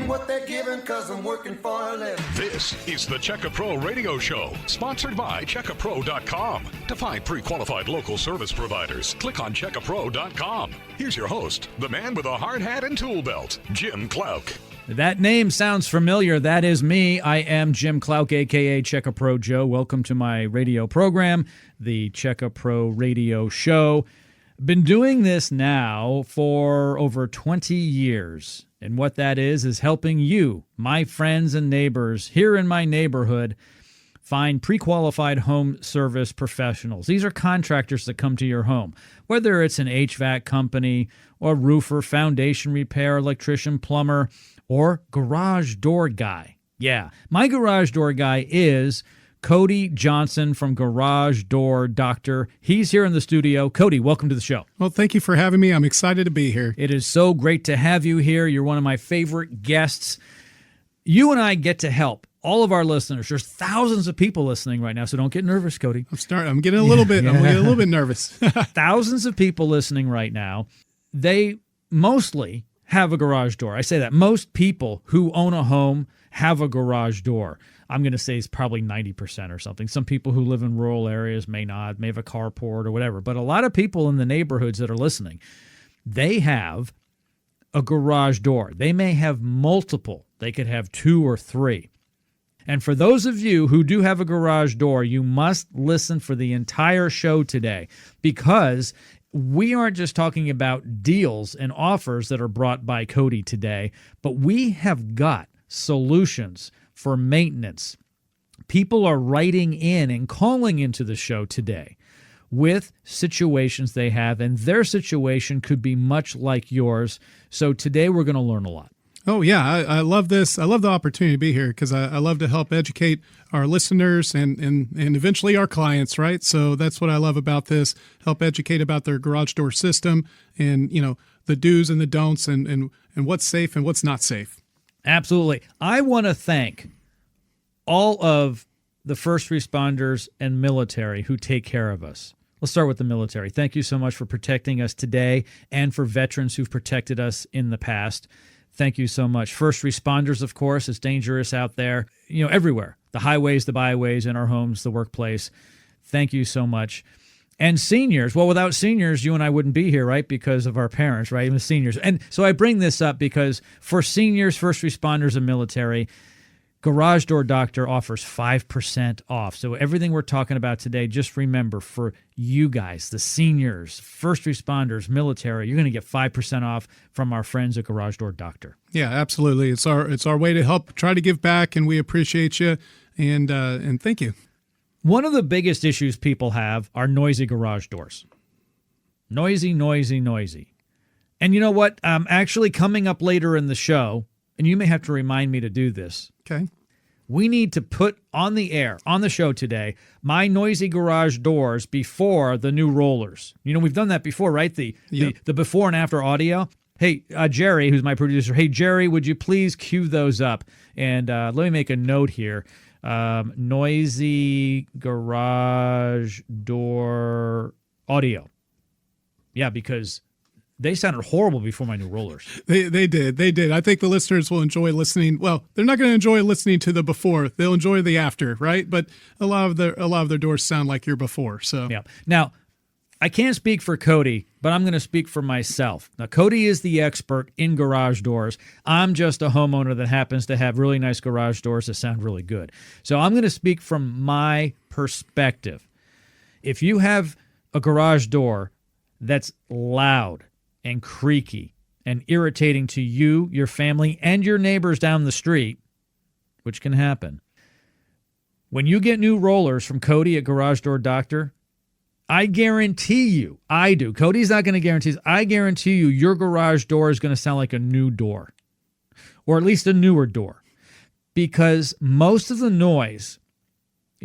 what they're giving, cause I'm working for a living. This is the Checka Pro Radio Show, sponsored by CheckaPro.com. To find pre-qualified local service providers, click on CheckaPro.com. Here's your host, the man with a hard hat and tool belt, Jim Clouk. That name sounds familiar. That is me. I am Jim Clouk, a.k.a. Checka Pro Joe. Welcome to my radio program, the Checka Pro Radio Show. Been doing this now for over 20 years. And what that is helping you, my friends and neighbors here in my neighborhood, find pre-qualified home service professionals. These are contractors that come to your home, whether it's an HVAC company or roofer, foundation repair, electrician, plumber, or garage door guy. Yeah, my garage door guy is Cody Johnson from Garage Door Doctor. He's here in the studio. Cody, welcome to the show. Well, thank you for having me. I'm excited to be here. It is so great to have you here. You're one of my favorite guests. You and I get to help all of our listeners. There's thousands of people listening right now, so don't get nervous, Cody. I'm getting a little bit. I'm getting a little bit nervous. Thousands of people listening right now. They mostly have a garage door. I say that. Most people who own a home have a garage door. I'm going to say it's probably 90% or something. Some people who live in rural areas may not, may have a carport or whatever. But a lot of people in the neighborhoods that are listening, they have a garage door. They may have multiple. They could have 2 or 3. And for those of you who do have a garage door, you must listen for the entire show today, because we aren't just talking about deals and offers that are brought by Cody today, but we have got solutions for maintenance. People are writing in and calling into the show today with situations they have, and their situation could be much like yours. So today we're going to learn a lot. Oh, yeah. I love this. I love the opportunity to be here because I love to help educate our listeners and eventually our clients, right? So that's what I love about this, help educate about their garage door system and, you know, the do's and the don'ts and what's safe and what's not safe. Absolutely. I want to thank all of the first responders and military who take care of us. Let's start with the military. Thank you so much for protecting us today and for veterans who've protected us in the past. Thank you so much. First responders, of course, it's dangerous out there, you know, everywhere. The highways, the byways, in our homes, the workplace. Thank you so much. And seniors, well, without seniors, you and I wouldn't be here, right? Because of our parents, right? Even seniors. And so I bring this up because for seniors, first responders, and military, Garage Door Doctor offers 5% off. So everything we're talking about today, just remember, for you guys, the seniors, first responders, military, you're going to get 5% off from our friends at Garage Door Doctor. Yeah, absolutely. It's our way to help try to give back, and we appreciate you, and thank you. One of the biggest issues people have are noisy garage doors. Noisy, noisy, noisy. And you know what? Actually, coming up later in the show, and you may have to remind me to do this. Okay. We need to put on the air, on the show today, my noisy garage doors before the new rollers. You know, we've done that before, right? The before and after audio. Hey, Jerry, who's my producer. Hey, Jerry, would you please cue those up? And let me make a note here. Noisy garage door audio. Yeah, because they sounded horrible before my new rollers. They did. I think the listeners will enjoy listening. Well, they're not going to enjoy listening to the before. They'll enjoy the after, right? But a lot of their doors sound like your before. So yeah. Now, I can't speak for Cody, but I'm going to speak for myself. Now, Cody is the expert in garage doors. I'm just a homeowner that happens to have really nice garage doors that sound really good. So I'm going to speak from my perspective. If you have a garage door that's loud and creaky and irritating to you, your family, and your neighbors down the street, which can happen, when you get new rollers from Cody at Garage Door Doctor, I guarantee you, I do. Cody's not going to guarantee this. I guarantee you your garage door is going to sound like a new door, or at least a newer door, because most of the noise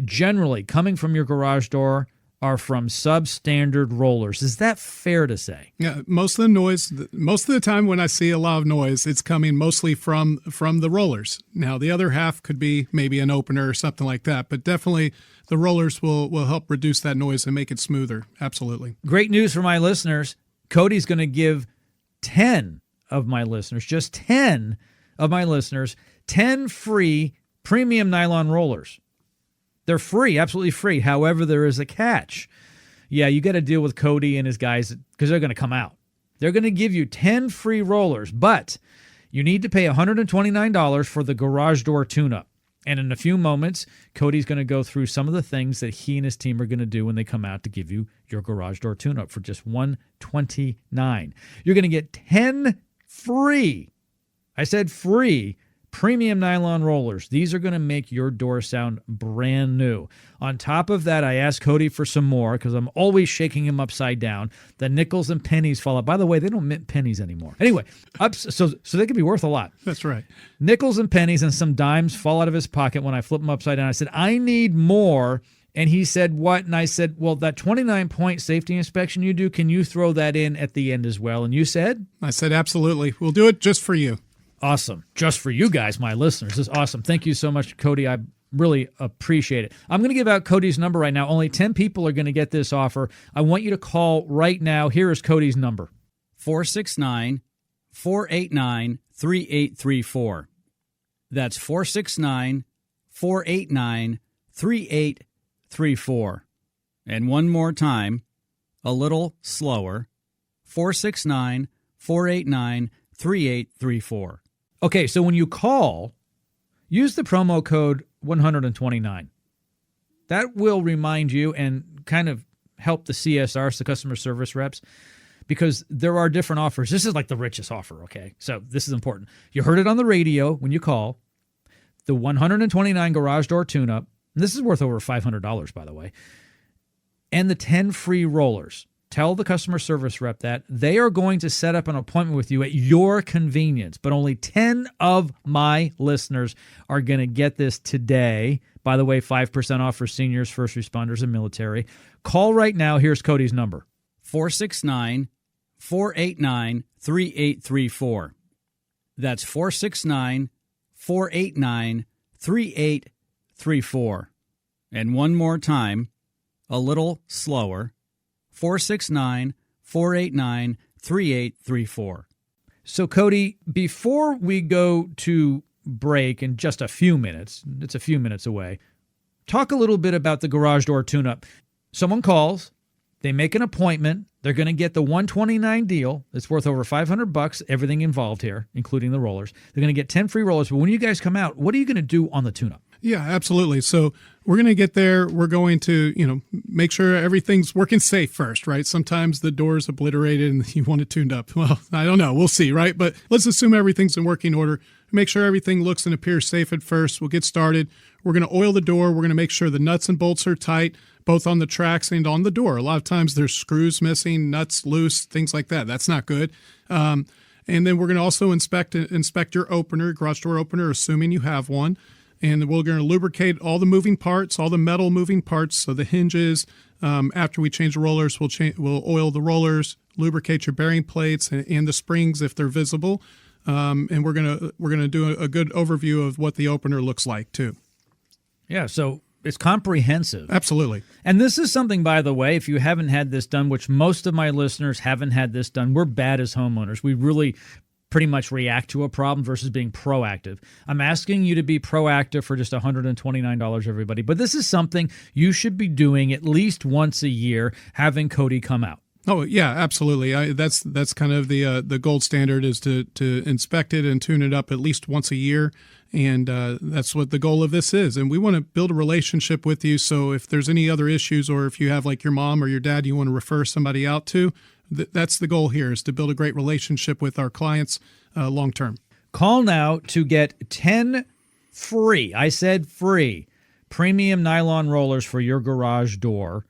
generally coming from your garage door are from substandard rollers. Is that fair to say? Yeah, most of the time when I see a lot of noise, it's coming mostly from the rollers. Now, the other half could be maybe an opener or something like that, but definitely the rollers will help reduce that noise and make it smoother. Absolutely. Great news for my listeners. Cody's going to give 10 of my listeners, just 10 of my listeners 10 free premium nylon rollers. They're free, absolutely free. However, there is a catch. Yeah, you got to deal with Cody and his guys because they're going to come out. They're going to give you 10 free rollers, but you need to pay $129 for the garage door tune-up. And in a few moments, Cody's going to go through some of the things that he and his team are going to do when they come out to give you your garage door tune-up for just $129. You're going to get 10 free, I said free, premium nylon rollers. These are going to make your door sound brand new. On top of that, I asked Cody for some more because I'm always shaking him upside down. The nickels and pennies fall out. By the way, they don't mint pennies anymore. Anyway, so they could be worth a lot. That's right. Nickels and pennies and some dimes fall out of his pocket when I flip him upside down. I said, I need more. And he said, what? And I said, well, that 29-point safety inspection you do, can you throw that in at the end as well? And you said? I said, absolutely. We'll do it just for you. Awesome. Just for you guys, my listeners. This is awesome. Thank you so much, Cody. I really appreciate it. I'm going to give out Cody's number right now. Only 10 people are going to get this offer. I want you to call right now. Here is Cody's number. 469-489-3834. That's 469-489-3834. And one more time, a little slower, 469-489-3834. Okay, so when you call, use the promo code 129. That will remind you and kind of help the CSRs, the customer service reps, because there are different offers. This is like the richest offer, okay? So this is important. You heard it on the radio when you call. The 129 garage door tune-up, and this is worth over $500, by the way, and the 10 free rollers. Tell the customer service rep that they are going to set up an appointment with you at your convenience, but only 10 of my listeners are going to get this today. By the way, 5% off for seniors, first responders, and military. Call right now. Here's Cody's number. 469-489-3834. That's 469-489-3834. And one more time, a little slower, 469-489-3834. So, Cody, before we go to break in just a few minutes, it's a few minutes away, talk a little bit about the garage door tune-up. Someone calls, they make an appointment, they're going to get the 129 deal. It's worth over $500, everything involved here, including the rollers. They're going to get 10 free rollers, but when you guys come out, what are you going to do on the tune-up? Yeah, absolutely. So we're going to get there. We're going to, make sure everything's working safe first, right? Sometimes the door's obliterated and you want it tuned up. Well, I don't know. We'll see, right? But let's assume everything's in working order. Make sure everything looks and appears safe at first. We'll get started. We're going to oil the door. We're going to make sure the nuts and bolts are tight, both on the tracks and on the door. A lot of times there's screws missing, nuts loose, things like that. That's not good. And then we're going to also inspect your opener, garage door opener, assuming you have one. And we're going to lubricate all the moving parts, all the metal moving parts, so the hinges. After we change the rollers, we'll oil the rollers, lubricate your bearing plates and the springs if they're visible. And we're gonna do a good overview of what the opener looks like too. Yeah, so it's comprehensive. Absolutely. And this is something, by the way, if you haven't had this done, which most of my listeners haven't had this done, we're bad as homeowners. We really pretty much react to a problem versus being proactive. I'm asking you to be proactive for just $129, everybody. But this is something you should be doing at least once a year, having Cody come out. Oh yeah, absolutely. That's kind of the gold standard is to inspect it and tune it up at least once a year, and that's what the goal of this is. And we want to build a relationship with you. So if there's any other issues, or if you have like your mom or your dad you want to refer somebody out to, that's the goal here, is to build a great relationship with our clients long term. Call now to get 10 free, I said free, premium nylon rollers for your garage door.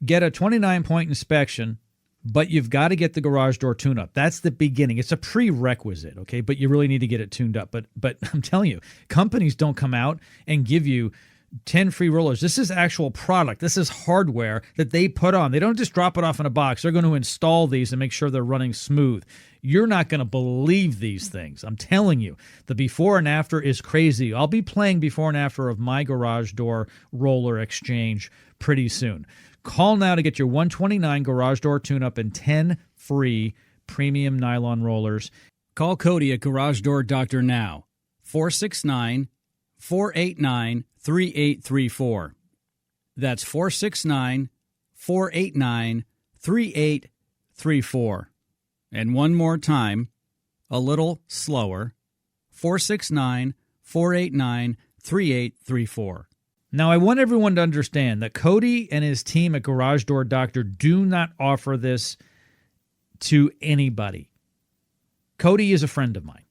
Get a 29-point inspection, but you've got to get the garage door tune-up. That's the beginning. It's a prerequisite, okay? But you really need to get it tuned up. But I'm telling you, companies don't come out and give you 10 free rollers. This is actual product. This is hardware that they put on. They don't just drop it off in a box. They're going to install these and make sure they're running smooth. You're not going to believe these things. I'm telling you, the before and after is crazy. I'll be playing before and after of my garage door roller exchange pretty soon. Call now to get your 129 garage door tune-up and 10 free premium nylon rollers. Call Cody at Garage Door Doctor now. 469-489-3834. That's 469-489-3834. And one more time, a little slower, 469-489-3834. Now, I want everyone to understand that Cody and his team at Garage Door Doctor do not offer this to anybody. Cody is a friend of mine.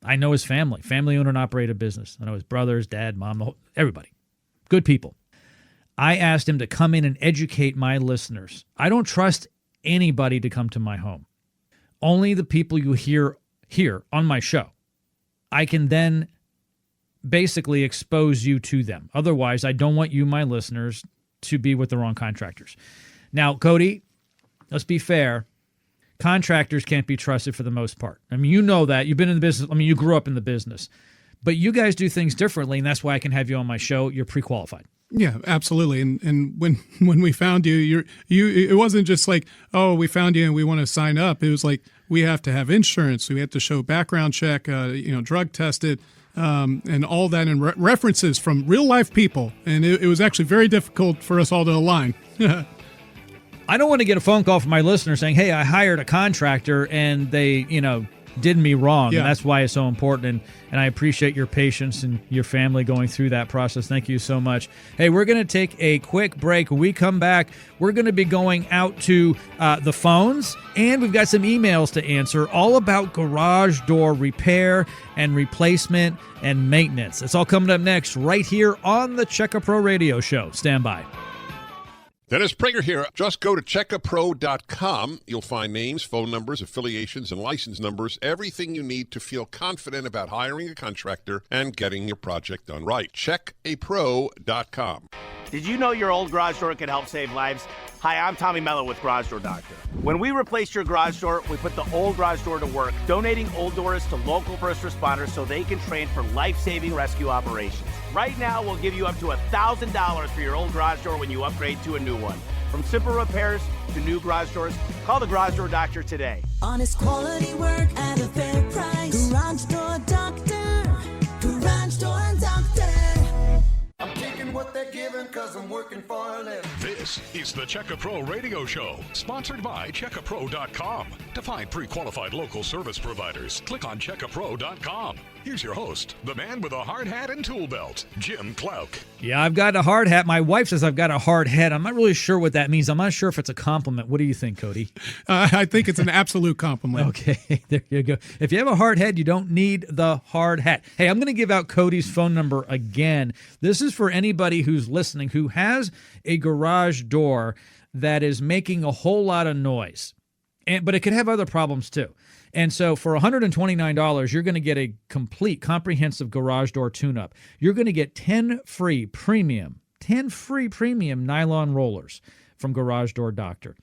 I know his family owned and operated business. I know his brothers, dad, mom, everybody. Good people. I asked him to come in and educate my listeners. I don't trust anybody to come to my home. Only the people you hear here on my show. I can then basically expose you to them. Otherwise, I don't want you, my listeners, to be with the wrong contractors. Now, Cody, let's be fair. Contractors can't be trusted for the most part. I mean, you know that. You've been in the business. I mean, you grew up in the business. But you guys do things differently, and that's why I can have you on my show. You're pre-qualified. Yeah, absolutely. And when we found you, it wasn't just like, oh, we found you and we want to sign up. It was like, we have to have insurance. We have to show background check, drug tested, and all that, and references from real life people. And it was actually very difficult for us all to align. I don't want to get a phone call from my listener saying, hey, I hired a contractor and they, did me wrong. Yeah. And that's why it's so important. And I appreciate your patience and your family going through that process. Thank you so much. Hey, we're going to take a quick break. When we come back, we're going to be going out to the phones, and we've got some emails to answer all about garage door repair and replacement and maintenance. It's all coming up next right here on the Checka Pro Radio Show. Stand by. Dennis Prager here. Just go to checkapro.com. You'll find names, phone numbers, affiliations, and license numbers, everything you need to feel confident about hiring a contractor and getting your project done right. Checkapro.com. Did you know your old garage door can help save lives? Hi, I'm Tommy Mello with Garage Door Doctor. When we replaced your garage door, we put the old garage door to work, donating old doors to local first responders so they can train for life-saving rescue operations. Right now, we'll give you up to $1,000 for your old garage door when you upgrade to a new one. From simple repairs to new garage doors, call the Garage Door Doctor today. Honest quality work at a fair price. Garage Door Doctor. Garage Door Doctor. I'm taking what they're giving because I'm working for a living. This is the Checka Pro Radio Show, sponsored by CheckaPro.com. To find pre-qualified local service providers, click on CheckaPro.com. Here's your host, the man with a hard hat and tool belt, Jim Clouk. Yeah, I've got a hard hat. My wife says I've got a hard head. I'm not really sure what that means. I'm not sure if it's a compliment. What do you think, Cody? I think it's an absolute compliment. Okay, there you go. If you have a hard head, you don't need the hard hat. Hey, I'm going to give out Cody's phone number again. This is for anybody who's listening who has a garage door that is making a whole lot of noise. But it could have other problems too. And so for $129, you're going to get a complete, comprehensive garage door tune-up. You're going to get 10 free premium nylon rollers from Garage Door Doctor.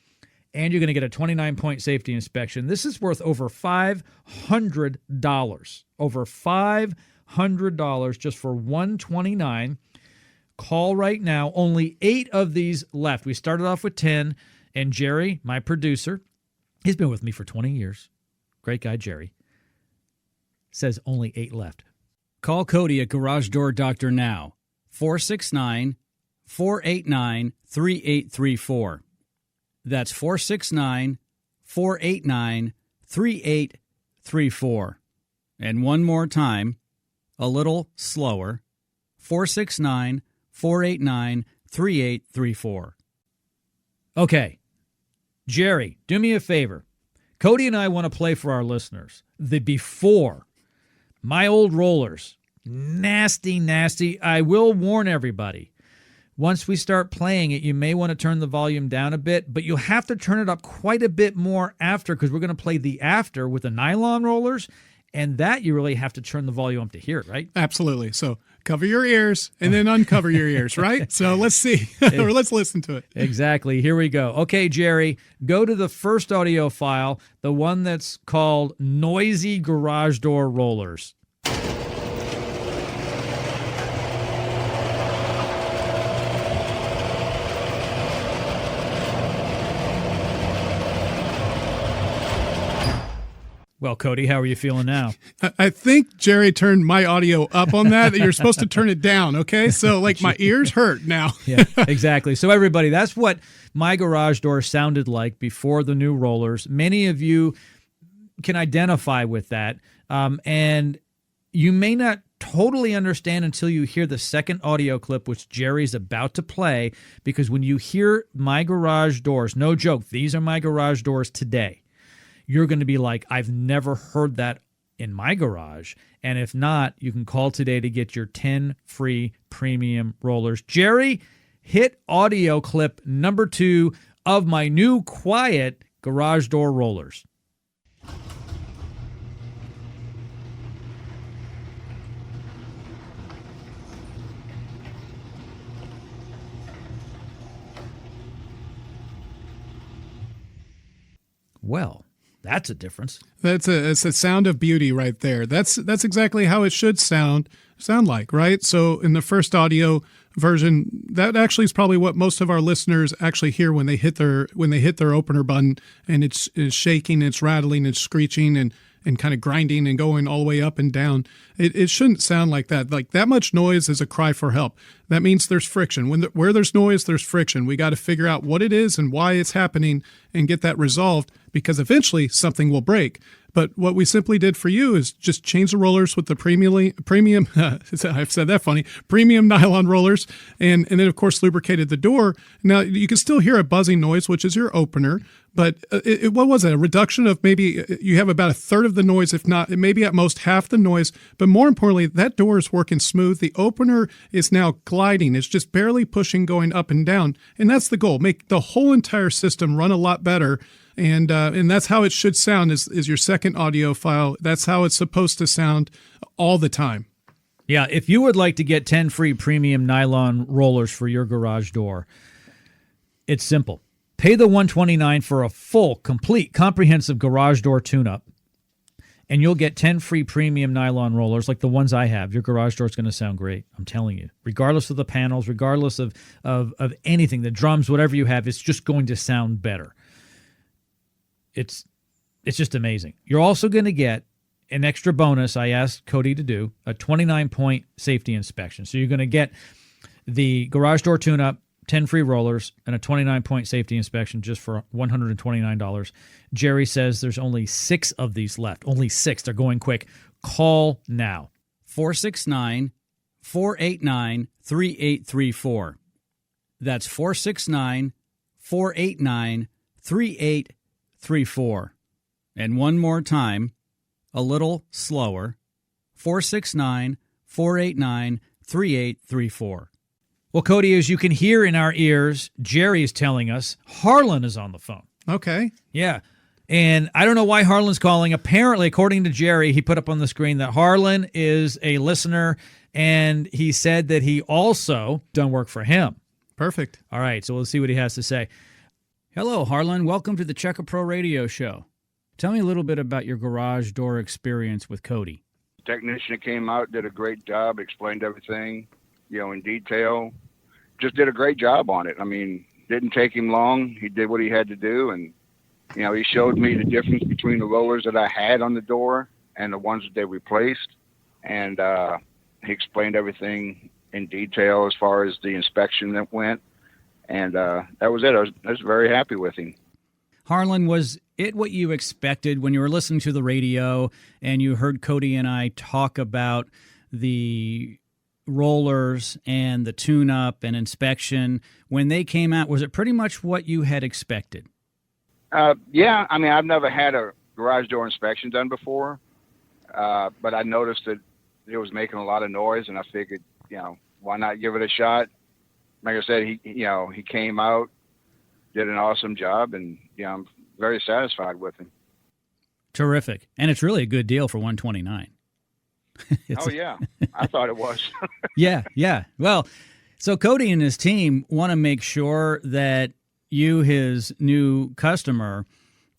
And you're going to get a 29-point safety inspection. This is worth over $500. Over $500 just for $129. Call right now. Only 8 of these left. We started off with 10. And Jerry, my producer, he's been with me for 20 years. Great guy, Jerry. Says only 8 left. Call Cody at Garage Door Doctor now. 469-489-3834. That's 469-489-3834. And one more time, a little slower, 469-489-3834. Okay, Jerry, do me a favor. Cody and I want to play for our listeners the before. My old rollers, nasty, nasty. I will warn everybody. Once we start playing it, you may want to turn the volume down a bit, but you'll have to turn it up quite a bit more after, because we're going to play the after with the nylon rollers, and that you really have to turn the volume up to hear it, right? Absolutely. So cover your ears and then uncover your ears, right? So let's see, or let's listen to it. Exactly. Here we go. Okay, Jerry, go to the first audio file, the one that's called Noisy Garage Door Rollers. Well, Cody, how are you feeling now? I think Jerry turned my audio up on that. You're supposed to turn it down, okay? So, like, my ears hurt now. Yeah, exactly. So, everybody, that's what my garage door sounded like before the new rollers. Many of you can identify with that, and you may not totally understand until you hear the second audio clip, which Jerry's about to play, because when you hear my garage doors, no joke, these are my garage doors today, you're going to be like, I've never heard that in my garage. And if not, you can call today to get your 10 free premium rollers. Jerry, hit audio clip number 2 of my new quiet garage door rollers. Well, that's a difference. It's a sound of beauty right there. That's exactly how it should sound like, right? So in the first audio version, that actually is probably what most of our listeners actually hear when they hit their opener button, and it's shaking, it's rattling, it's screeching, and kind of grinding and going all the way up and down. It shouldn't sound like that. Like, that much noise is a cry for help. That means there's friction. Where there's noise, there's friction. We got to figure out what it is and why it's happening and get that resolved, because eventually something will break. But what we simply did for you is just change the rollers with the premium I've said that funny, premium nylon rollers, and then, of course, lubricated the door. Now, you can still hear a buzzing noise, which is your opener, but what was it? A reduction of maybe you have about a third of the noise, if not maybe at most half the noise. But more importantly, that door is working smooth. The opener is now gliding. It's just barely pushing, going up and down. And that's the goal. Make the whole entire system run a lot better. And that's how it should sound is your second audio file. That's how it's supposed to sound all the time. Yeah, if you would like to get 10 free premium nylon rollers for your garage door, it's simple. Pay the $129 for a full, complete, comprehensive garage door tune-up, and you'll get 10 free premium nylon rollers like the ones I have. Your garage door is going to sound great, I'm telling you. Regardless of the panels, regardless of anything, the drums, whatever you have, it's just going to sound better. It's just amazing. You're also going to get an extra bonus I asked Cody to do, a 29-point safety inspection. So you're going to get the garage door tune-up, 10 free rollers, and a 29-point safety inspection just for $129. Jerry says there's only 6 of these left. Only 6. They're going quick. Call now. 469-489-3834. That's 469-489-3834. And one more time, a little slower, 469-489-3834. Well, Cody, as you can hear in our ears, Jerry is telling us Harlan is on the phone. Okay. Yeah. And I don't know why Harlan's calling. Apparently, according to Jerry, he put up on the screen that Harlan is a listener, and he said that he also done work for him. Perfect. All right, so we'll see what he has to say. Hello, Harlan. Welcome to the Check a Pro radio show. Tell me a little bit about your garage door experience with Cody. Technician came out, did a great job, explained everything, in detail. Just did a great job on it. I mean, didn't take him long. He did what he had to do, and he showed me the difference between the rollers that I had on the door and the ones that they replaced, and he explained everything in detail as far as the inspection that went, and that was it. I was very happy with him. Harlan, was it what you expected when you were listening to the radio and you heard Cody and I talk about the rollers and the tune-up and inspection? When they came out, was it pretty much what you had expected? Yeah, I mean, I've never had a garage door inspection done before, but I noticed that it was making a lot of noise, and I figured, why not give it a shot? Like I said, he came out, did an awesome job, and I'm very satisfied with him. Terrific. And it's really a good deal for $129. Oh, yeah. I thought it was. Yeah. Well, so Cody and his team want to make sure that you, his new customer,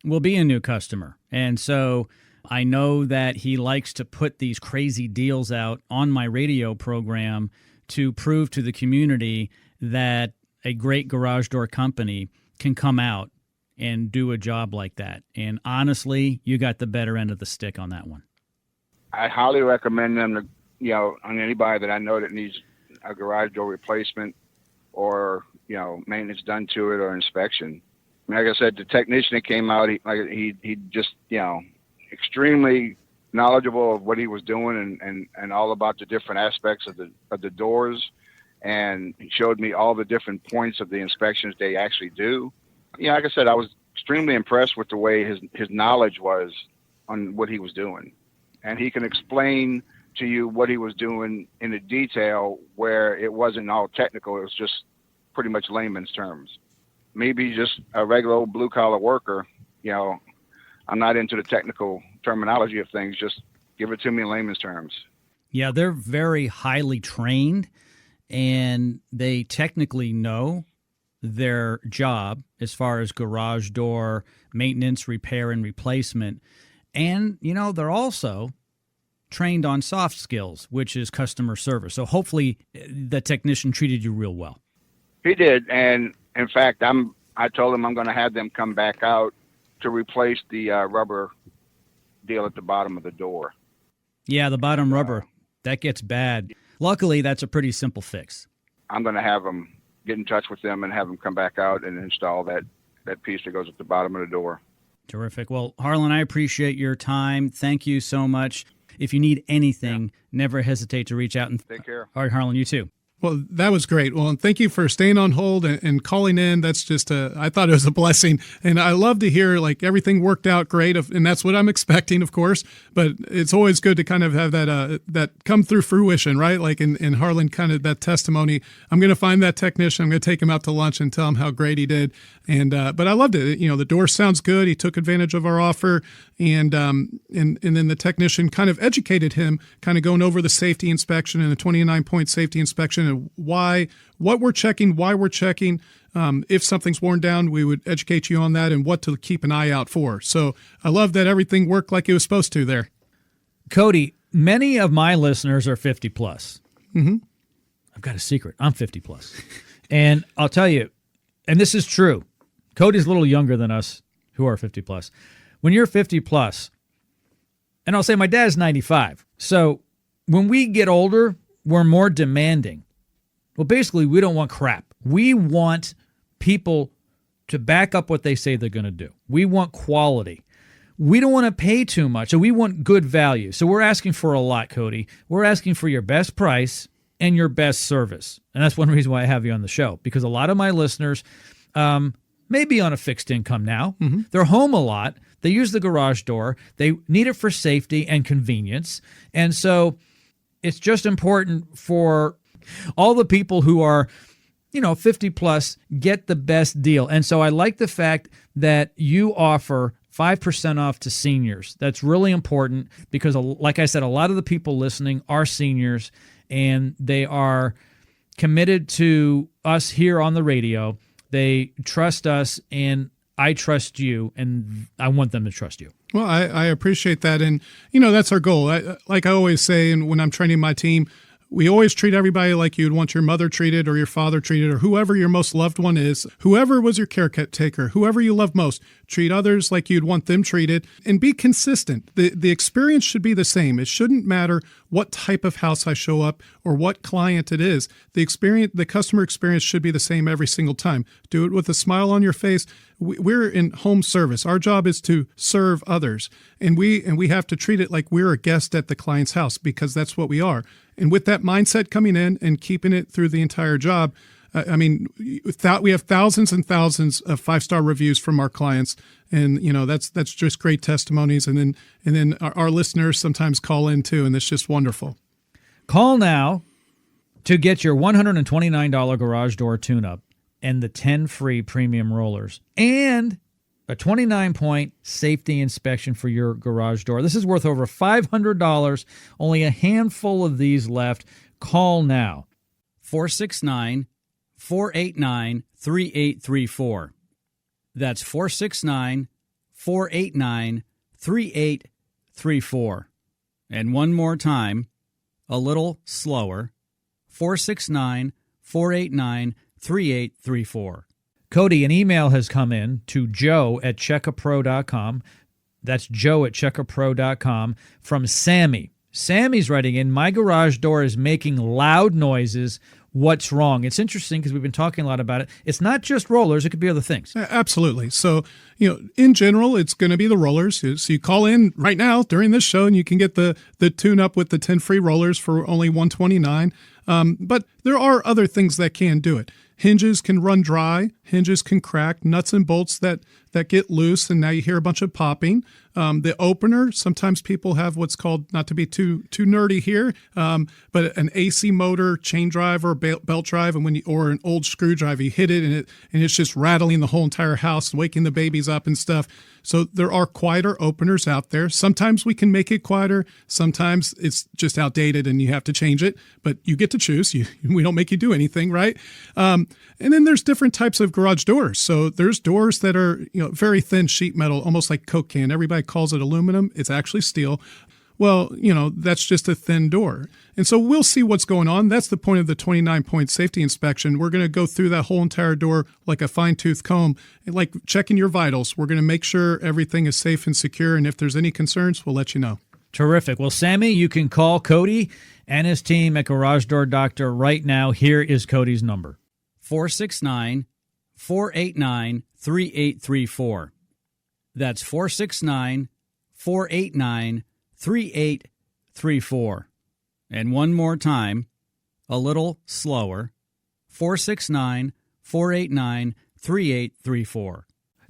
will be a new customer. And so I know that he likes to put these crazy deals out on my radio program to prove to the community that a great garage door company can come out and do a job like that. And honestly, you got the better end of the stick on that one. I highly recommend them to, on anybody that I know that needs a garage door replacement or, maintenance done to it or inspection. I mean, like I said, the technician that came out, he just, extremely knowledgeable of what he was doing and all about the different aspects of the doors. And he showed me all the different points of the inspections they actually do. Like I said, I was extremely impressed with the way his knowledge was on what he was doing. And he can explain to you what he was doing in a detail where it wasn't all technical. It was just pretty much layman's terms. Maybe just a regular old blue collar worker, I'm not into the technical terminology of things. Just give it to me in layman's terms. Yeah, they're very highly trained, and they technically know their job as far as garage door maintenance, repair, and replacement. And, they're also trained on soft skills, which is customer service. So hopefully the technician treated you real well. He did. And in fact, I told him I'm going to have them come back out to replace the rubber deal at the bottom of the door. Yeah, the bottom rubber, that gets bad. Luckily, that's a pretty simple fix. I'm going to have them get in touch with them and have them come back out and install that piece that goes at the bottom of the door. Terrific. Well, Harlan, I appreciate your time. Thank you so much. If you need anything, never hesitate to reach out. And take care. All right, Harlan, you too. Well, that was great. Well, and thank you for staying on hold and calling in. That's just I thought it was a blessing. And I love to hear everything worked out great. And that's what I'm expecting, of course. But it's always good to kind of have that come through fruition, right? Like in Harlan, kind of that testimony. I'm going to find that technician. I'm going to take him out to lunch and tell him how great he did. And but I loved it. The door sounds good. He took advantage of our offer. And then the technician kind of educated him, kind of going over the safety inspection and the 29-point safety inspection and what we're checking, why we're checking. If something's worn down, we would educate you on that and what to keep an eye out for. So I love that everything worked like it was supposed to there. Cody, many of my listeners are 50 plus. Mm-hmm. I've got a secret. I'm 50 plus. And I'll tell you, and this is true, Cody's a little younger than us who are 50 plus. When you're 50 plus, and I'll say my dad's 95. So when we get older, we're more demanding. Well, basically, we don't want crap. We want people to back up what they say they're going to do. We want quality. We don't want to pay too much, so we want good value. So we're asking for a lot, Cody. We're asking for your best price and your best service. And that's one reason why I have you on the show, because a lot of my listeners may be on a fixed income now. Mm-hmm. They're home a lot. They use the garage door. They need it for safety and convenience. And so it's just important for all the people who are, 50 plus, get the best deal. And so I like the fact that you offer 5% off to seniors. That's really important because, like I said, a lot of the people listening are seniors and they are committed to us here on the radio. They trust us, and I trust you, and I want them to trust you. Well, I appreciate that. And, that's our goal. Like I always say, and when I'm training my team, we always treat everybody like you'd want your mother treated or your father treated or whoever your most loved one is, whoever was your caretaker, whoever you love most. Treat others like you'd want them treated and be consistent. The experience should be the same. It shouldn't matter what type of house I show up or what client it is. The customer experience should be the same every single time. Do it with a smile on your face. We're in home service. Our job is to serve others, and we have to treat it like we're a guest at the client's house because that's what we are. And with that mindset coming in and keeping it through the entire job, we have thousands and thousands of 5-star reviews from our clients, and that's just great testimonies. And then our listeners sometimes call in too, and it's just wonderful. Call now to get your $129 garage door tune-up and the 10 free premium rollers and a 29-point safety inspection for your garage door. This is worth over $500. Only a handful of these left. Call now. 469-489-3834. That's 469-489-3834. And one more time, a little slower, 469-489-3834. Cody, an email has come in to joe@checkapro.com. That's joe@checkapro.com from Sammy. Sammy's writing in, my garage door is making loud noises. What's wrong? It's interesting because we've been talking a lot about it. It's not just rollers. It could be other things. Absolutely. So, in general, it's going to be the rollers. So you call in right now during this show and you can get the tune up with the 10 free rollers for only $129. But there are other things that can do it. Hinges can run dry. Hinges can crack. Nuts and bolts that get loose, and now you hear a bunch of popping. The opener, sometimes people have what's called, not to be too nerdy here, but an AC motor, chain drive, or belt drive, and or an old screwdriver, you hit it and it's just rattling the whole entire house, waking the babies up and stuff. So there are quieter openers out there. Sometimes we can make it quieter. Sometimes it's just outdated and you have to change it, but you get to choose. We don't make you do anything, right? And then there's different types of garage doors. So there's doors that are, very thin sheet metal, almost like Coke can. Everybody calls it aluminum. It's actually steel. Well, that's just a thin door. And so we'll see what's going on. That's the point of the 29-point safety inspection. We're going to go through that whole entire door like a fine-tooth comb, like checking your vitals. We're going to make sure everything is safe and secure. And if there's any concerns, we'll let you know. Terrific. Well, Sammy, you can call Cody and his team at Garage Door Doctor right now. Here is Cody's number. 469-489-3834. That's 469-489-3834. And one more time, a little slower, 469-489-3834.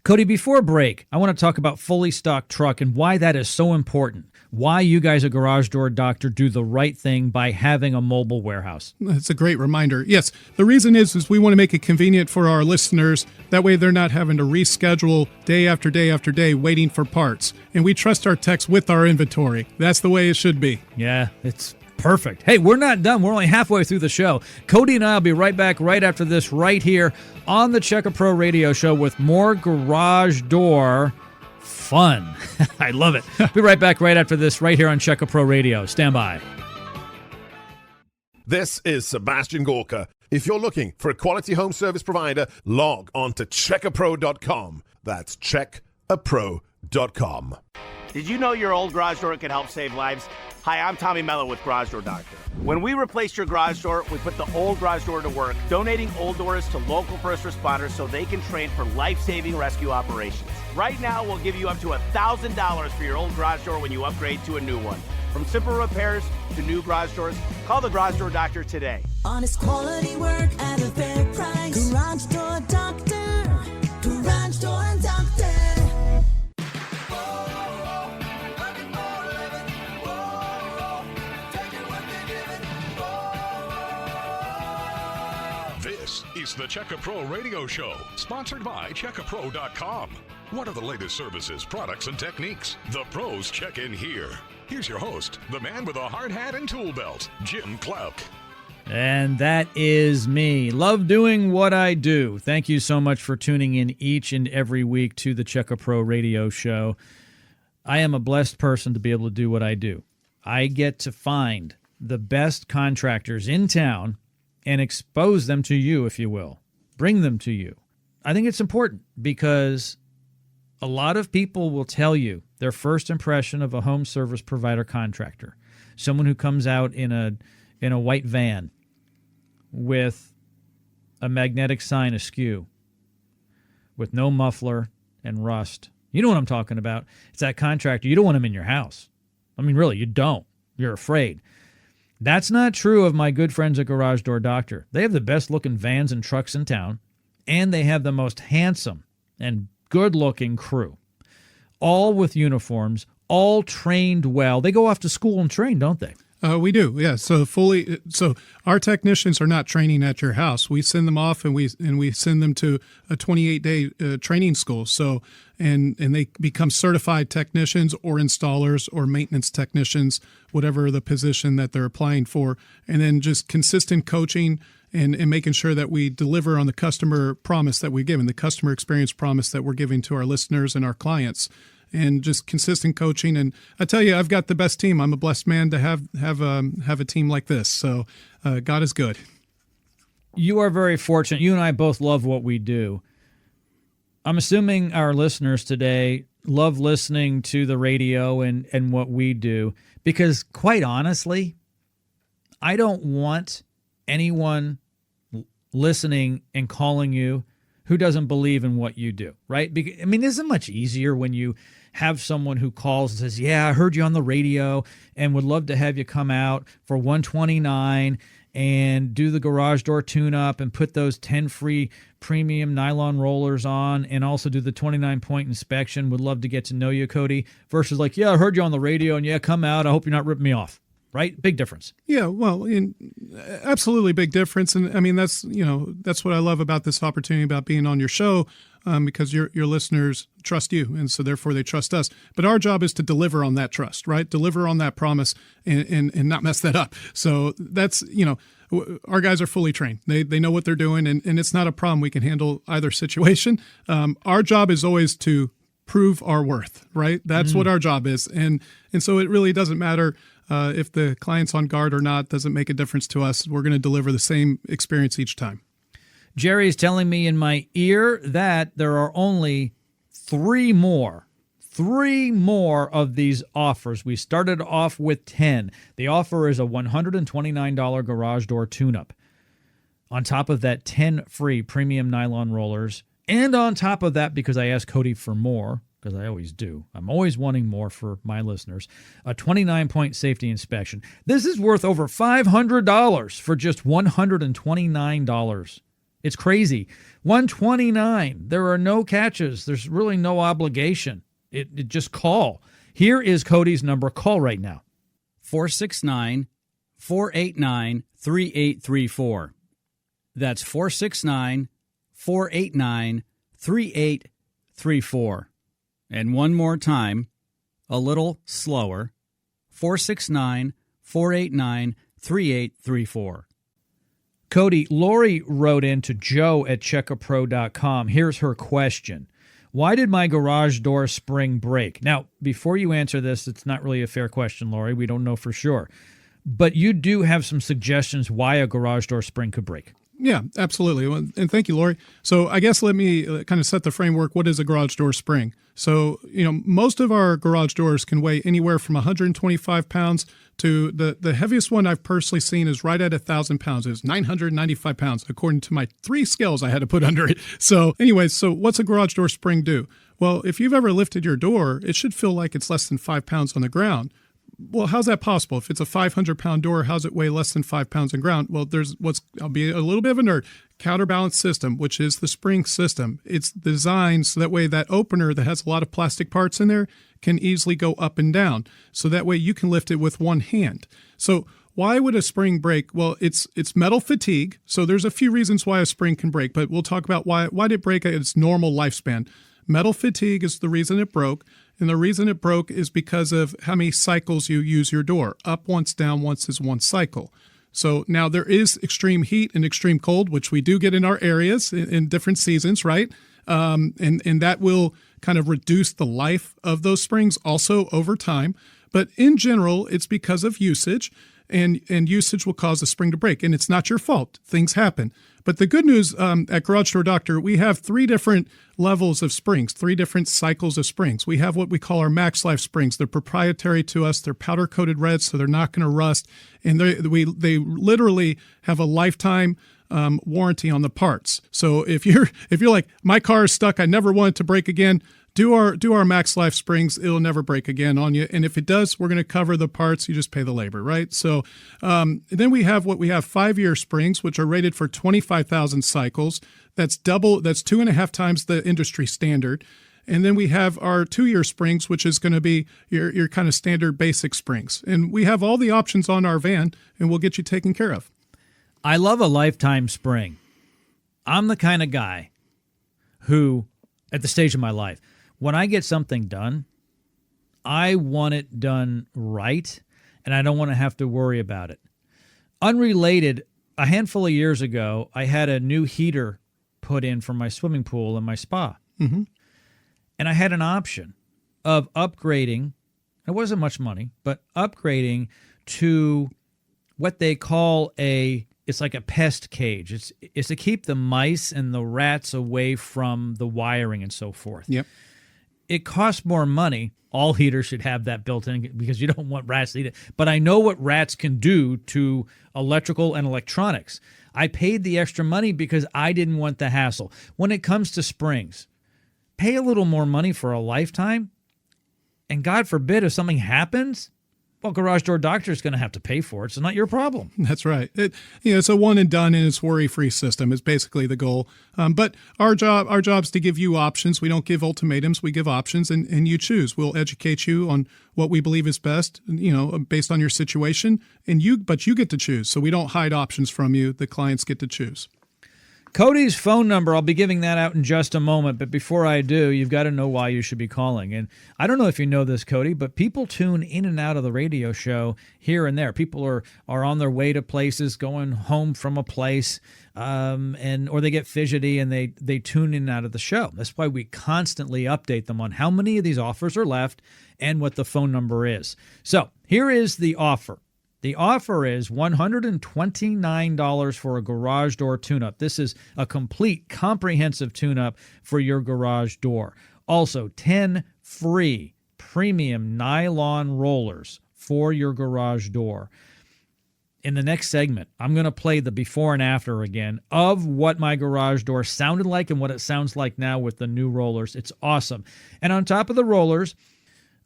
Cody, before break, I want to talk about Fully Stocked Truck and why that is so important. Why you guys at Garage Door Doctor do the right thing by having a mobile warehouse. That's a great reminder. Yes, the reason is we want to make it convenient for our listeners. That way they're not having to reschedule day after day after day waiting for parts. And we trust our techs with our inventory. That's the way it should be. Yeah, it's perfect. Hey, we're not done. We're only halfway through the show. Cody and I will be right back right after this right here on the Check A Pro Radio Show with more garage door fun. I love it. Be right back right after this right here on Check A Pro Radio. Stand by. This is Sebastian Gorka. If you're looking for a quality home service provider, log on to checkapro.com. That's checkapro.com. Did you know your old garage door can help save lives? Hi, I'm Tommy Mello with Garage Door Doctor. When we replaced your garage door, we put the old garage door to work, donating old doors to local first responders so they can train for life-saving rescue operations. Right now, we'll give you up to $1,000 for your old garage door when you upgrade to a new one. From simple repairs to new garage doors, call the Garage Door Doctor today. Honest quality work at a fair price. Garage Door Doctor. Garage Door Doctor. This is the Check A Pro Radio Show, sponsored by checkapro.com. What are the latest services, products, and techniques? The pros check in here. Here's your host, the man with a hard hat and tool belt, Jim Clark. And that is me. Love doing what I do. Thank you so much for tuning in each and every week to the Check A Pro Radio Show. I am a blessed person to be able to do what I do. I get to find the best contractors in town and expose them to you, if you will. Bring them to you. I think it's important because a lot of people will tell you their first impression of a home service provider contractor. Someone who comes out in a white van with a magnetic sign askew, with no muffler and rust. You know what I'm talking about. It's that contractor. You don't want him in your house. I mean, really, you don't. You're afraid. That's not true of my good friends at Garage Door Doctor. They have the best looking vans and trucks in town, and they have the most handsome and good looking crew. All with uniforms, all trained well. They go off to school and train, don't they? We do, yeah. So our technicians are not training at your house. We send them off and we send them to a 28-day training school. So and they become certified technicians or installers or maintenance technicians, whatever the position that they're applying for. And then just consistent coaching and making sure that we deliver on the customer promise that we've given, the customer experience promise that we're giving to our listeners and our clients. And just consistent coaching. And I tell you, I've got the best team. I'm a blessed man to have a team like this. So God is good. You are very fortunate. You and I both love what we do. I'm assuming our listeners today love listening to the radio and what we do, because quite honestly, I don't want anyone listening and calling you who doesn't believe in what you do, right? I mean, this is much easier when you have someone who calls and says, yeah, I heard you on the radio and would love to have you come out for $129 and do the garage door tune-up and put those 10 free premium nylon rollers on and also do the 29-point inspection. Would love to get to know you, Cody, versus like, yeah, I heard you on the radio and yeah, come out. I hope you're not ripping me off. Right? Big difference. Yeah, well, absolutely big difference. And I mean, that's what I love about this opportunity, about being on your show, because your listeners trust you. And so therefore they trust us. But our job is to deliver on that trust, right? Deliver on that promise and not mess that up. So that's, our guys are fully trained. They know what they're doing, and it's not a problem. We can handle either situation. Our job is always to prove our worth, right? That's what our job is. And so it really doesn't matter if the client's on guard or not. Doesn't make a difference to us. We're going to deliver the same experience each time. Jerry is telling me in my ear that there are only three more of these offers. We started off with 10. The offer is a $129 garage door tune-up. On top of that, 10 free premium nylon rollers. And on top of that, because I asked Cody for more, because I always do, I'm always wanting more for my listeners, a 29-point safety inspection. This is worth over $500 for just $129. It's crazy. $129. There are no catches. There's really no obligation. It just call. Here is Cody's number. Call right now. 469-489-3834. That's 469-489-3834. And one more time, a little slower, 469-489-3834. Cody, Lori wrote in to Joe at checkapro.com. Here's her question. Why did my garage door spring break? Now, before you answer this, it's not really a fair question, Lori. We don't know for sure. But you do have some suggestions why a garage door spring could break. Yeah, absolutely. And thank you, Lori. So I guess let me kind of set the framework. What is a garage door spring? So, most of our garage doors can weigh anywhere from 125 pounds to the heaviest one I've personally seen is right at 1,000 pounds. It's 995 pounds, according to my 3 scales I had to put under it. So anyways, so what's a garage door spring do? Well, if you've ever lifted your door, it should feel like it's less than 5 pounds on the ground. Well, how's that possible? If it's a 500-pound door, how's it weigh less than 5 pounds on ground? Well, I'll be a little bit of a nerd, counterbalance system, which is the spring system. It's designed so that way that opener that has a lot of plastic parts in there can easily go up and down. So that way you can lift it with one hand. So why would a spring break? Well, it's metal fatigue. So there's a few reasons why a spring can break, but we'll talk about why did it break at its normal lifespan. Metal fatigue is the reason it broke. And the reason it broke is because of how many cycles you use your door. Up once, down once is one cycle. So now there is extreme heat and extreme cold, which we do get in our areas in different seasons, right? And that will kind of reduce the life of those springs also over time. But in general, it's because of usage, and usage will cause the spring to break. And it's not your fault. Things happen. But the good news at Garage Door Doctor, we have 3 different levels of springs, 3 different cycles of springs. We have what we call our Max Life springs. They're proprietary to us. They're powder-coated red, so they're not going to rust. And they literally have a lifetime warranty on the parts. So if you're like, my car is stuck, I never want it to break again, do our Max Life springs. It'll never break again on you. And if it does, we're going to cover the parts. You just pay the labor, right? So then we have 5-year springs, which are rated for 25,000 cycles. That's 2.5 times the industry standard. And then we have our 2-year springs, which is going to be your kind of standard basic springs. And we have all the options on our van, and we'll get you taken care of. I love a lifetime spring. I'm the kind of guy who, at the stage of my life, when I get something done, I want it done right, and I don't want to have to worry about it. Unrelated, a handful of years ago, I had a new heater put in for my swimming pool and my spa. Mm-hmm. And I had an option of upgrading. It wasn't much money, but upgrading to what they call a it's like a pest cage. It's to keep the mice and the rats away from the wiring and so forth. Yep. It costs more money. All heaters should have that built in because you don't want rats to eat it. But I know what rats can do to electrical and electronics. I paid the extra money because I didn't want the hassle. When it comes to springs, pay a little more money for a lifetime. And God forbid if something happens, well, Garage Door Doctor is going to have to pay for it. It's not your problem. That's right. It's a one and done, and it's worry-free system is basically the goal. But our job is to give you options. We don't give ultimatums. We give options, and you choose. We'll educate you on what we believe is best, based on your situation, but you get to choose. So we don't hide options from you. The clients get to choose. Cody's phone number, I'll be giving that out in just a moment, but before I do, you've got to know why you should be calling. And I don't know if you know this, Cody, but people tune in and out of the radio show here and there. People are on their way to places, going home from a place, or they get fidgety and they tune in and out of the show. That's why we constantly update them on how many of these offers are left and what the phone number is. So here is the offer. The offer is $129 for a garage door tune-up. This is a complete, comprehensive tune-up for your garage door. Also, 10 free premium nylon rollers for your garage door. In the next segment, I'm going to play the before and after again of what my garage door sounded like and what it sounds like now with the new rollers. It's awesome. And on top of the rollers,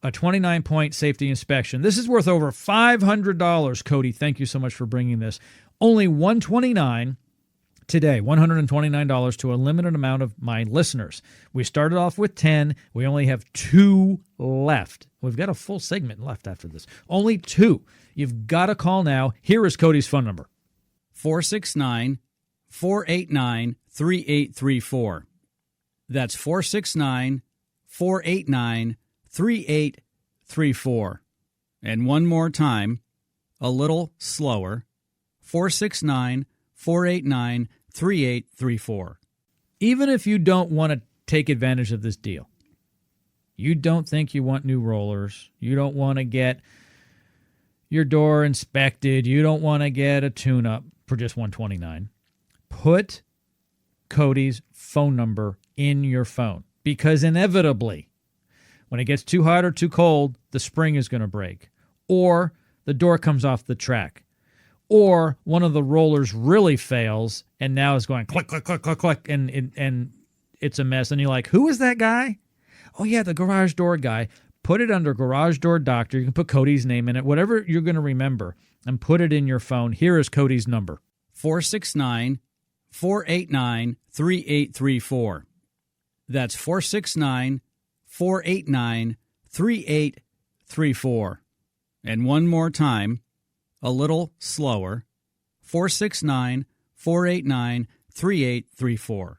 a 29-point safety inspection. This is worth over $500. Cody, thank you so much for bringing this. Only $129 today, $129 to a limited amount of my listeners. We started off with 10. We only have 2 left. We've got a full segment left after this. Only 2. You've got to call now. Here is Cody's phone number. 469-489-3834. That's 469-489-3834. 3834. And one more time, a little slower, 469-489-3834. Even if you don't want to take advantage of this deal, you don't think you want new rollers, you don't want to get your door inspected, you don't want to get a tune-up for just $129, put Cody's phone number in your phone, because inevitably, when it gets too hot or too cold, the spring is going to break, or the door comes off the track, or one of the rollers really fails and now is going click, click, click, click, click, and it's a mess. And you're like, who is that guy? Oh, yeah, the garage door guy. Put it under Garage Door Doctor. You can put Cody's name in it, whatever you're going to remember, and put it in your phone. Here is Cody's number. 469-489-3834. That's 469-489-3834. And one more time, a little slower, 469-489-3834.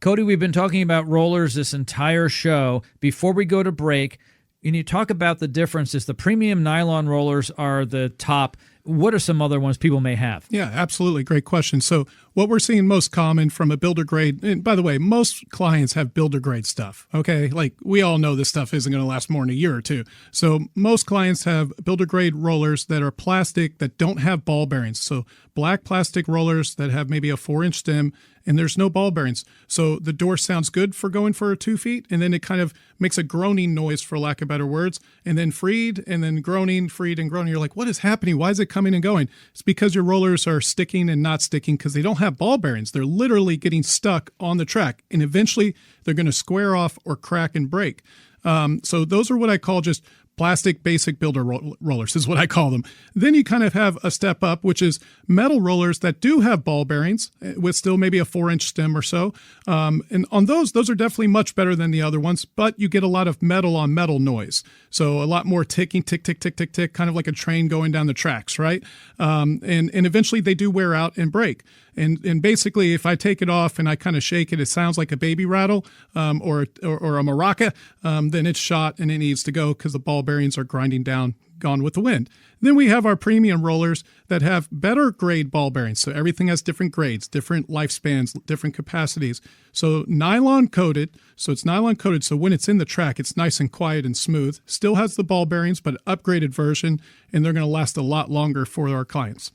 Cody, we've been talking about rollers this entire show. Before we go to break, and you talk about the differences. The premium nylon rollers are the top. What are some other ones people may have? Yeah, absolutely. Great question. So what we're seeing most common from a builder grade, and by the way, most clients have builder grade stuff, okay? Like we all know this stuff isn't going to last more than a year or two. So most clients have builder grade rollers that are plastic that don't have ball bearings. So black plastic rollers that have maybe a 4-inch stem and there's no ball bearings. So the door sounds good for going for 2 feet, and then it kind of makes a groaning noise, for lack of better words, and then freed, and then groaning, freed, and groaning. You're like, what is happening? Why is it coming and going? It's because your rollers are sticking and not sticking because they don't have ball bearings. They're literally getting stuck on the track, and eventually they're going to square off or crack and break. So those are what I call just plastic basic builder rollers is what I call them. Then you kind of have a step up, which is metal rollers that do have ball bearings with still maybe a 4-inch stem or so. And on those are definitely much better than the other ones, but you get a lot of metal on metal noise. So a lot more ticking, tick, tick, tick, tick, tick, kind of like a train going down the tracks, right? And eventually they do wear out and break. And basically, if I take it off and I kind of shake it, it sounds like a baby rattle or a maraca, then it's shot and it needs to go because the ball bearings are grinding down, gone with the wind. Then we have our premium rollers that have better grade ball bearings. So everything has different grades, different lifespans, different capacities. So nylon coated. So it's nylon coated. So when it's in the track, it's nice and quiet and smooth. Still has the ball bearings, but upgraded version, and they're going to last a lot longer for our clients.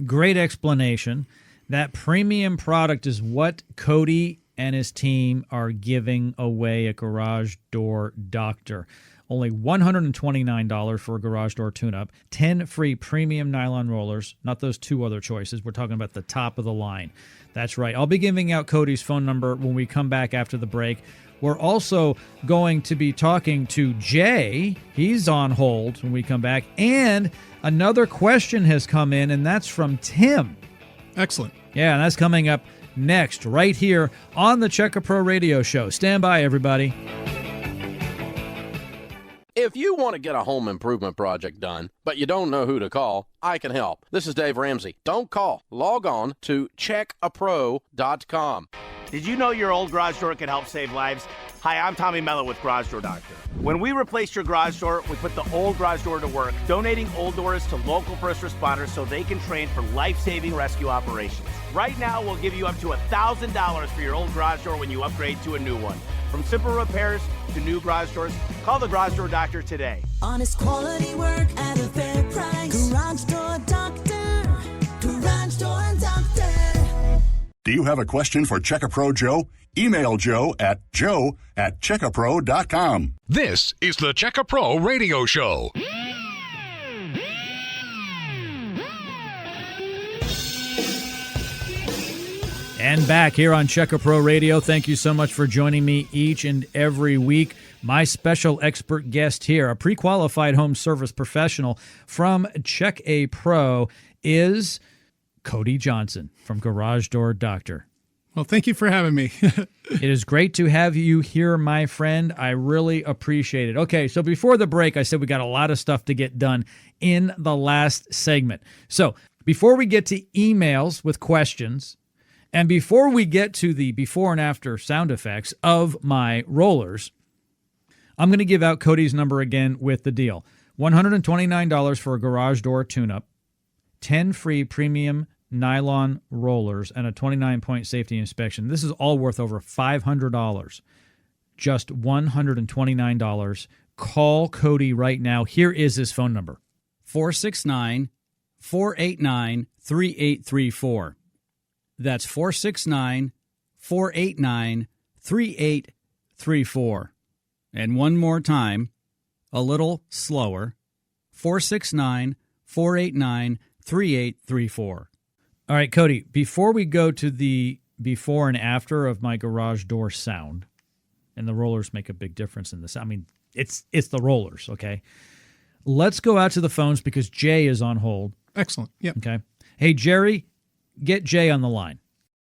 Great explanation. That premium product is what Cody and his team are giving away at Garage Door Doctor. Only $129 for a garage door tune-up, 10 free premium nylon rollers, not those two other choices. We're talking about the top of the line. That's right. I'll be giving out Cody's phone number when we come back after the break. We're also going to be talking to Jay. He's on hold when we come back. And another question has come in, and that's from Tim. Excellent. Yeah, and that's coming up next right here on the Check A Pro Radio Show. Stand by, everybody. If you want to get a home improvement project done, but you don't know who to call, I can help. This is Dave Ramsey. Don't call. Log on to checkapro.com. Did you know your old garage door can help save lives? Hi, I'm Tommy Mello with Garage Door Doctor. When we replaced your garage door, we put the old garage door to work, donating old doors to local first responders so they can train for life-saving rescue operations. Right now, we'll give you up to $1,000 for your old garage door when you upgrade to a new one. From simple repairs to new garage doors, call the Garage Door Doctor today. Honest quality work at a fair price. Garage Door Doctor. Garage Door Doctor. Do you have a question for Check-A-Pro Joe? Email Joe at checkapro.com. This is the Check A Pro Radio Show. And back here on Check A Pro Radio. Thank you so much for joining me each and every week. My special expert guest here, a pre-qualified home service professional from Check A Pro, is Cody Johnson from Garage Door Doctor. Well, thank you for having me. It is great to have you here, my friend. I really appreciate it. Okay, so before the break, I said we got a lot of stuff to get done in the last segment. So before we get to emails with questions, and before we get to the before and after sound effects of my rollers, I'm going to give out Cody's number again with the deal. $129 for a garage door tune-up, 10 free premium nylon rollers, and a 29-point safety inspection. This is all worth over $500. Just $129. Call Cody right now. Here is his phone number. 469-489-3834. That's 469-489-3834. And one more time, a little slower, 469-489-3834. All right, Cody, before we go to the before and after of my garage door sound, and the rollers make a big difference in this. I mean, it's the rollers, okay? Let's go out to the phones because Jay is on hold. Excellent. Yep. Okay. Hey, Jerry, get Jay on the line.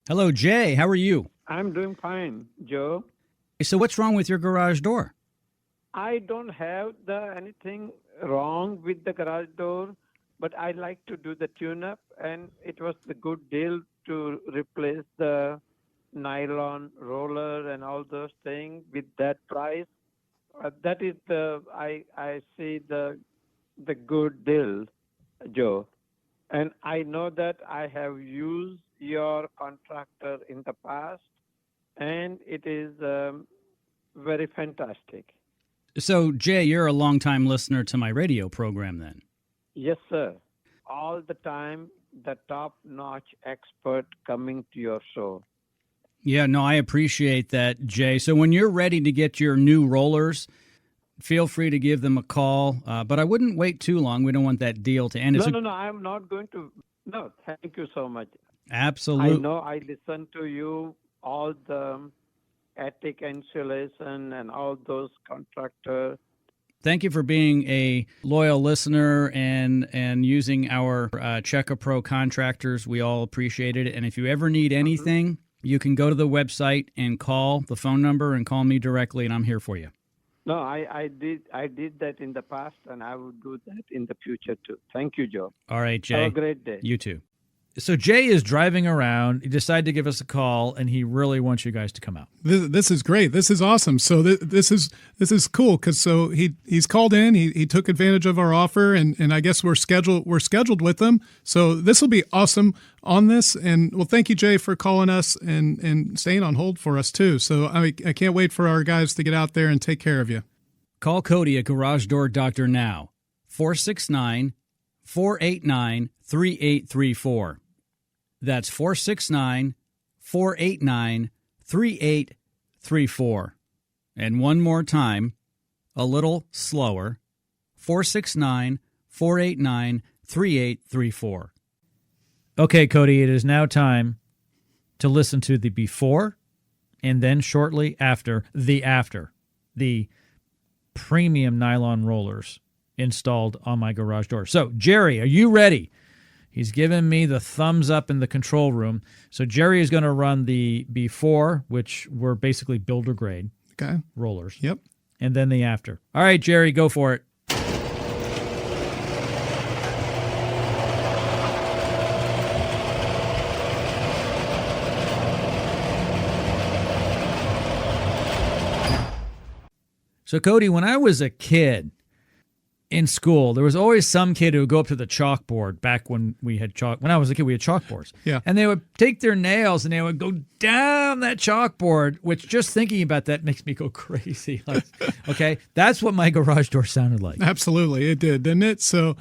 Hello, Jay. How are you? I'm doing fine, Joe. So what's wrong with your garage door? I don't have anything wrong with the garage door, but I like to do the tune-up, and it was a good deal to replace the nylon roller and all those things with that price. That is I see the good deal, Joe. And I know that I have used your contractor in the past, and it is very fantastic. So, Jay, you're a longtime listener to my radio program then? Yes, sir. All the time, the top-notch expert coming to your show. Yeah, no, I appreciate that, Jay. So when you're ready to get your new rollers, feel free to give them a call. But I wouldn't wait too long. We don't want that deal to end. No, I'm not going to. No, thank you so much. Absolutely. I know I listen to you, all the attic insulation and all those contractors. Thank you for being a loyal listener and using our Check-A Pro contractors. We all appreciate it. And if you ever need anything, you can go to the website and call the phone number and call me directly, and I'm here for you. No, I did that in the past, and I will do that in the future too. Thank you, Joe. All right, Jay. Have a great day. You too. So Jay is driving around. He decided to give us a call, and he really wants you guys to come out. This is great. This is awesome. So this is cool because so he's called in. He took advantage of our offer, and I guess we're scheduled with him. So this will be awesome on this. And well, thank you, Jay, for calling us and staying on hold for us too. So I can't wait for our guys to get out there and take care of you. Call Cody at Garage Door Doctor now. 469-489-3834. That's 469-489-3834. And one more time, a little slower, 469-489-3834. Okay, Cody, it is now time to listen to the before and then shortly after the premium nylon rollers installed on my garage door. So, Jerry, are you ready? He's given me the thumbs up in the control room. So Jerry is going to run the before, which were basically builder grade rollers. Yep. And then the after. All right, Jerry, go for it. So, Cody, when I was a kid in school, there was always some kid who would go up to the chalkboard back when we had when I was a kid, we had chalkboards. Yeah. And they would take their nails and they would go down that chalkboard, which just thinking about that makes me go crazy. Like, okay, that's what my garage door sounded like. Absolutely, it did, didn't it? So,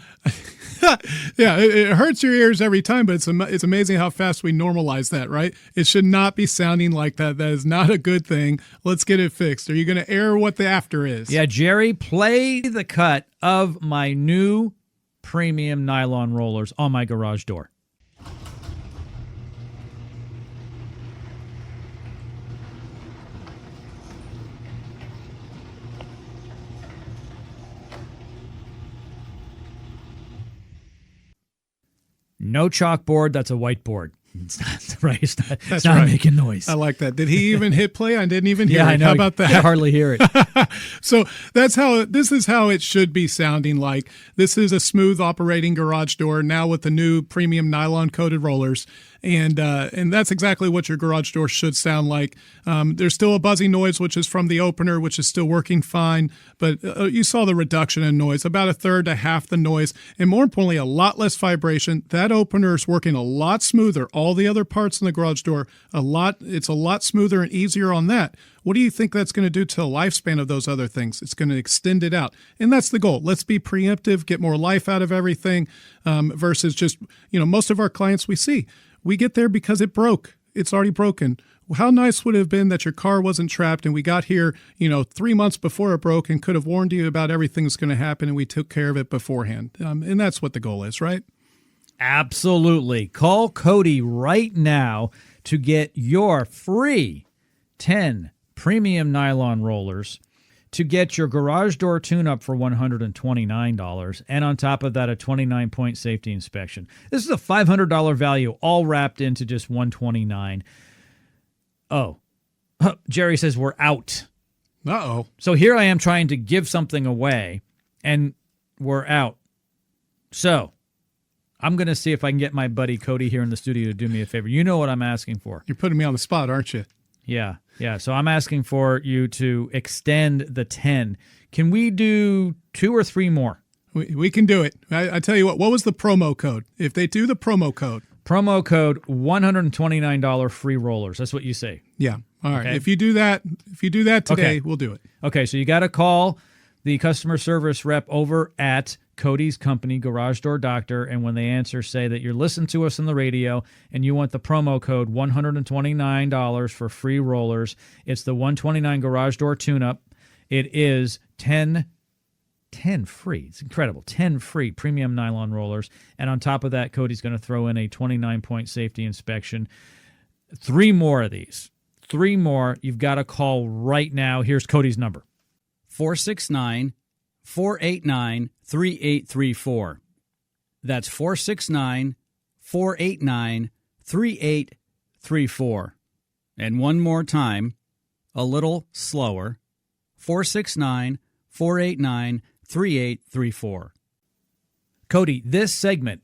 yeah, it hurts your ears every time, but it's amazing how fast we normalize that, right? It should not be sounding like that. That is not a good thing. Let's get it fixed. Are you going to air what the after is? Yeah, Jerry, play the cut of my new premium nylon rollers on my garage door. No chalkboard, that's a whiteboard. It's not right. It's not making noise. I like that. Did he even hit play? I didn't even hear it. I know. How about that? I hardly hear it. So this is how it should be sounding like. This is a smooth operating garage door now with the new premium nylon coated rollers. And that's exactly what your garage door should sound like. There's still a buzzing noise, which is from the opener, which is still working fine. But you saw the reduction in noise, about a third to half the noise. And more importantly, a lot less vibration. That opener is working a lot smoother. All the other parts in the garage door, it's a lot smoother and easier on that. What do you think that's going to do to the lifespan of those other things? It's going to extend it out. And that's the goal. Let's be preemptive, get more life out of everything versus just, most of our clients we get there because it broke. It's already broken. How nice would it have been that your car wasn't trapped and we got here, 3 months before it broke and could have warned you about everything that's going to happen and we took care of it beforehand. And that's what the goal is, right? Absolutely. Call Cody right now to get your free 10 premium nylon rollers, to get your garage door tune-up for $129, and on top of that, a 29-point safety inspection. This is a $500 value, all wrapped into just $129. Oh, Jerry says we're out. Uh-oh. So here I am trying to give something away, and we're out. So I'm going to see if I can get my buddy Cody here in the studio to do me a favor. You know what I'm asking for. You're putting me on the spot, aren't you? Yeah. So I'm asking for you to extend the 10. Can we do 2 or 3 more? We can do it. I tell you what was the promo code? If they do the promo code. Promo code $129 free rollers. That's what you say. Yeah. All right. Okay. If you do that today, Okay. We'll do it. Okay, so you got to call the customer service rep over at Cody's company, Garage Door Doctor, and when they answer, say that you're listening to us on the radio and you want the promo code $129 for free rollers. It's the 129 Garage Door Tune-Up. It is 10 free. It's incredible. 10 free premium nylon rollers. And on top of that, Cody's going to throw in a 29-point safety inspection. 3 more of these. 3 more. You've got to call right now. Here's Cody's number. 469-489-3834. That's 469-489-3834. And one more time, a little slower, 469-489-3834. Cody, this segment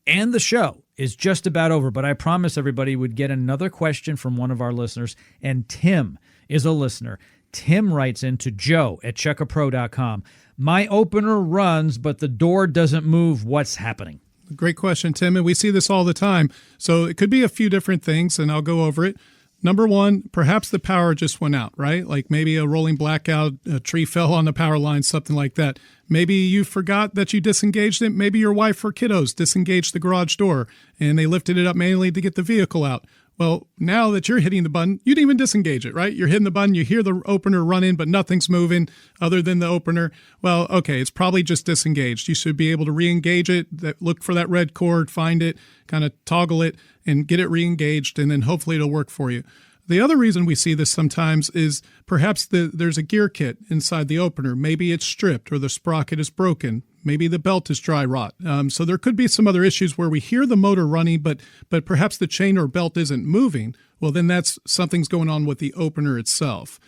and the show is just about over, but I promise everybody would get another question from one of our listeners, and Tim is a listener. Tim writes in to Joe at checkapro.com. My opener runs, but the door doesn't move. What's happening? Great question, Tim. And we see this all the time. So it could be a few different things, and I'll go over it. Number one, perhaps the power just went out, right? Like maybe a rolling blackout, a tree fell on the power line, something like that. Maybe you forgot that you disengaged it. Maybe your wife or kiddos disengaged the garage door and they lifted it up manually to get the vehicle out. Well, now that you're hitting the button, you didn't even disengage it, right? You're hitting the button, you hear the opener run in, but nothing's moving other than the opener. Well, okay, it's probably just disengaged. You should be able to re-engage it, look for that red cord, find it, kind of toggle it, and get it re-engaged, and then hopefully it'll work for you. The other reason we see this sometimes is perhaps there's a gear kit inside the opener. Maybe it's stripped or the sprocket is broken. Maybe the belt is dry rot. So there could be some other issues where we hear the motor running, but perhaps the chain or belt isn't moving. Well, then that's something's going on with the opener itself.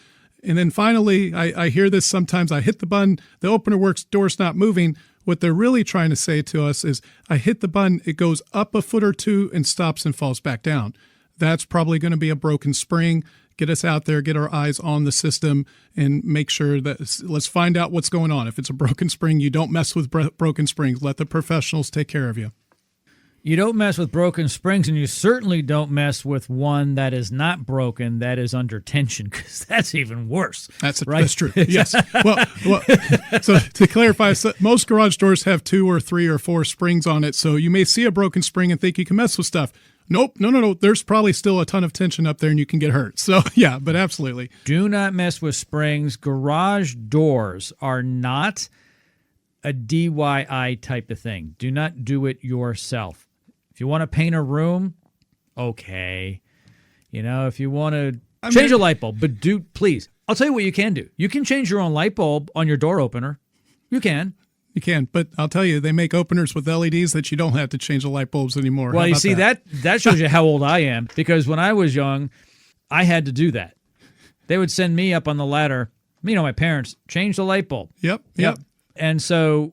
And then finally, I hear this sometimes. I hit the button, the opener works, door's not moving. What they're really trying to say to us is I hit the button, it goes up a foot or two and stops and falls back down. That's probably going to be a broken spring. Get us out there, get our eyes on the system, and make sure that let's find out what's going on. If it's a broken spring, you don't mess with broken springs. Let the professionals take care of you. You don't mess with broken springs, and you certainly don't mess with one that is not broken, that is under tension, because that's even worse. That's true. Right? Yes. Well, so to clarify, most garage doors have 2 or 3 or 4 springs on it, so you may see a broken spring and think you can mess with stuff. Nope. No. There's probably still a ton of tension up there and you can get hurt. So, yeah, but absolutely. Do not mess with springs. Garage doors are not a DIY type of thing. Do not do it yourself. If you want to paint a room, okay. If you want to change a light bulb, but please, I'll tell you what you can do. You can change your own light bulb on your door opener. You can. You can, but I'll tell you, they make openers with LEDs that you don't have to change the light bulbs anymore. Well, you see, that shows you how old I am, because when I was young, I had to do that. They would send me up on the ladder, my parents, change the light bulb. Yep. And so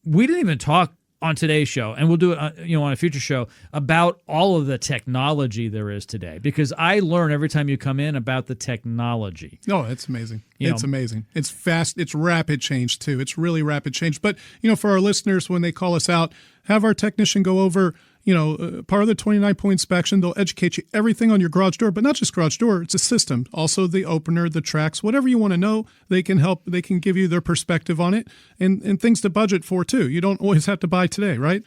we didn't even talk on today's show, and we'll do it on a future show, about all of the technology there is today, because I learn every time you come in about the technology. Oh, it's amazing. It's amazing. It's fast. It's rapid change too. It's really rapid change. But, for our listeners, when they call us out, have our technician go over, part of the 29-point inspection. They'll educate you everything on your garage door, but not just garage door. It's a system. Also the opener, the tracks, whatever you want to know, they can help. They can give you their perspective on it and things to budget for too. You don't always have to buy today, right?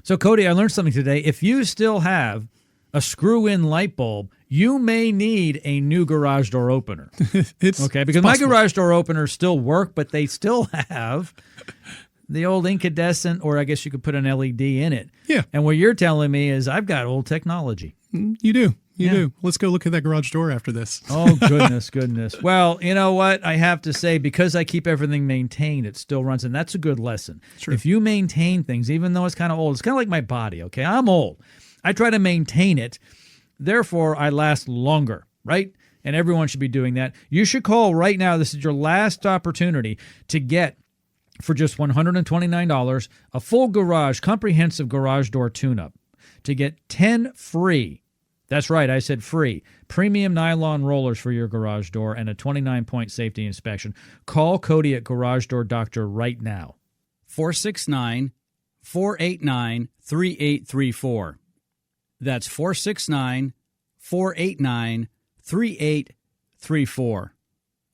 So, Cody, I learned something today. If you still have a screw-in light bulb, you may need a new garage door opener. Because my garage door openers still work, but they still have the old incandescent, or I guess you could put an LED in it. Yeah. And what you're telling me is I've got old technology. You do. You do. Let's go look at that garage door after this. Oh, goodness. Well, you know what? I have to say, because I keep everything maintained, it still runs, and that's a good lesson. True. If you maintain things, even though it's kind of old, it's kind of like my body, okay? I'm old. I try to maintain it. Therefore, I last longer, right? And everyone should be doing that. You should call right now. This is your last opportunity to get, for just $129, a full garage, comprehensive garage door tune-up. To get 10 free, that's right, I said free, premium nylon rollers for your garage door and a 29-point safety inspection. Call Cody at Garage Door Doctor right now. 469-489-3834. That's 469-489-3834.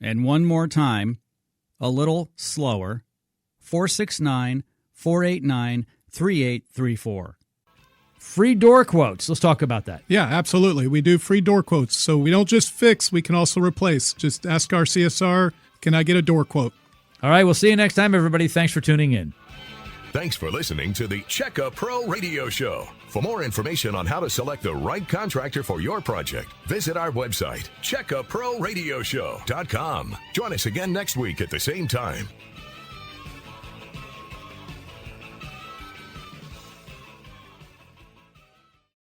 And one more time, a little slower, 469-489-3834. Free door quotes. Let's talk about that. Yeah, absolutely. We do free door quotes. So we don't just fix, we can also replace. Just ask our CSR, can I get a door quote? All right, we'll see you next time, everybody. Thanks for tuning in. Thanks for listening to the Checka Pro Radio Show. For more information on how to select the right contractor for your project, visit our website, CheckaProRadioshow.com. Join us again next week at the same time.